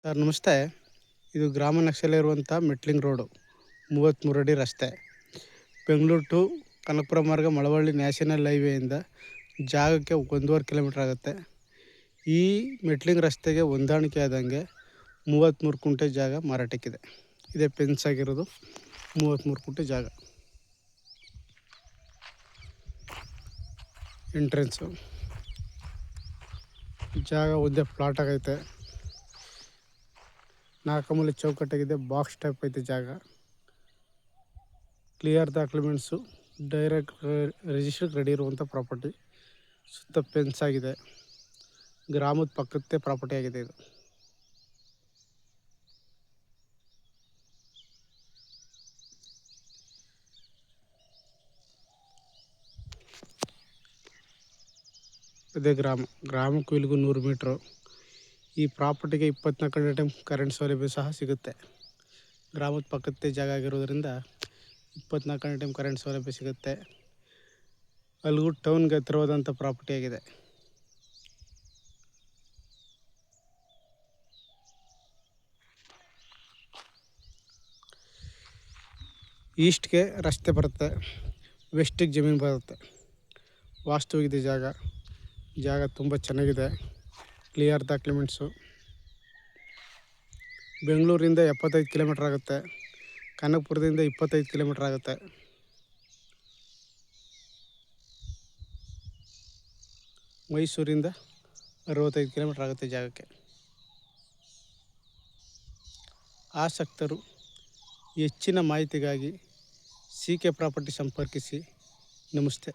Sir ನಮಸ್ತೆ. ಇದು ಗ್ರಾಮ ನಕ್ಷೆಯಲ್ಲಿ ಇರುವಂಥ ಮೆಟ್ಲಿಂಗ್ ರೋಡು, 33 ಅಡಿ ರಸ್ತೆ. ಬೆಂಗಳೂರು ಟು ಕನಕಪುರ ಮಾರ್ಗ ಮಳವಳ್ಳಿ ನ್ಯಾಷನಲ್ ಹೈವೇಯಿಂದ ಜಾಗಕ್ಕೆ 1.5 ಕಿಲೋಮೀಟ್ರ್ ಆಗುತ್ತೆ. ಈ ಮೆಟ್ಲಿಂಗ್ ರಸ್ತೆಗೆ ಹೊಂದಾಣಿಕೆ ಆದಂಗೆ 33 ಕುಂಟೆ ಜಾಗ ಮಾರಾಟಕ್ಕಿದೆ. ಇದೇ ಫೆನ್ಸ್ ಆಗಿರೋದು 33 ಕುಂಟೆ ಜಾಗ. ಎಂಟ್ರೆನ್ಸು ಜಾಗ ಒಂದೇ ಪ್ಲಾಟ್ ಆಗೈತೆ. 4 ಮೂಲೆ ಚೌಕಟ್ಟಾಗಿದೆ. ಬಾಕ್ಸ್ ಟೈಪ್ ಐತೆ ಜಾಗ. ಕ್ಲಿಯರ್ ಡಾಕ್ಯುಮೆಂಟ್ಸು, ಡೈರೆಕ್ಟ್ ರಿಜಿಸ್ಟ್ರಿಗೆ ರೆಡಿ ಇರುವಂಥ ಪ್ರಾಪರ್ಟಿ. ಸುತ್ತ ಫೆನ್ಸ್ ಆಗಿದೆ. ಗ್ರಾಮದ ಪಕ್ಕಕ್ಕೆ ಪ್ರಾಪರ್ಟಿ ಆಗಿದೆ ಇದು. ಅದೇ ಗ್ರಾಮಕ್ಕೂ ಇಲ್ಲಿಗೂ 100 ಮೀಟ್ರು. ಈ ಪ್ರಾಪರ್ಟಿಗೆ 24 ಗಂಟೆ ಕರೆಂಟ್ ಸೌಲಭ್ಯ ಸಹ ಸಿಗುತ್ತೆ. ಗ್ರಾಮದ ಪಕ್ಕಕ್ಕೆ ಜಾಗ ಆಗಿರೋದ್ರಿಂದ 24 ಗಂಟೆ ಕರೆಂಟ್ ಸೌಲಭ್ಯ ಸಿಗುತ್ತೆ. ಅಲ್ಲಿಗೂ ಟೌನ್ಗೆ ಹತ್ತಿರವಾದಂಥ ಪ್ರಾಪರ್ಟಿ ಆಗಿದೆ. ಈಸ್ಟ್ಗೆ ರಸ್ತೆ ಬರುತ್ತೆ, ವೆಸ್ಟಿಗೆ ಜಮೀನು ಬರುತ್ತೆ. ವಾಸ್ತುವಿದೆ ಜಾಗ ತುಂಬ ಚೆನ್ನಾಗಿದೆ. Clear documents. ಬೆಂಗಳೂರಿಂದ 75 ಕಿಲೋಮೀಟ್ರ್ ಆಗುತ್ತೆ. ಕನಕಪುರದಿಂದ 25 ಕಿಲೋಮೀಟ್ರ್ ಆಗುತ್ತೆ. ಮೈಸೂರಿಂದ 65 ಕಿಲೋಮೀಟ್ರ್ ಆಗುತ್ತೆ ಜಾಗಕ್ಕೆ. ಆಸಕ್ತರು ಹೆಚ್ಚಿನ ಮಾಹಿತಿಗಾಗಿ CK ಪ್ರಾಪರ್ಟಿ ಸಂಪರ್ಕಿಸಿ. ನಮಸ್ತೆ.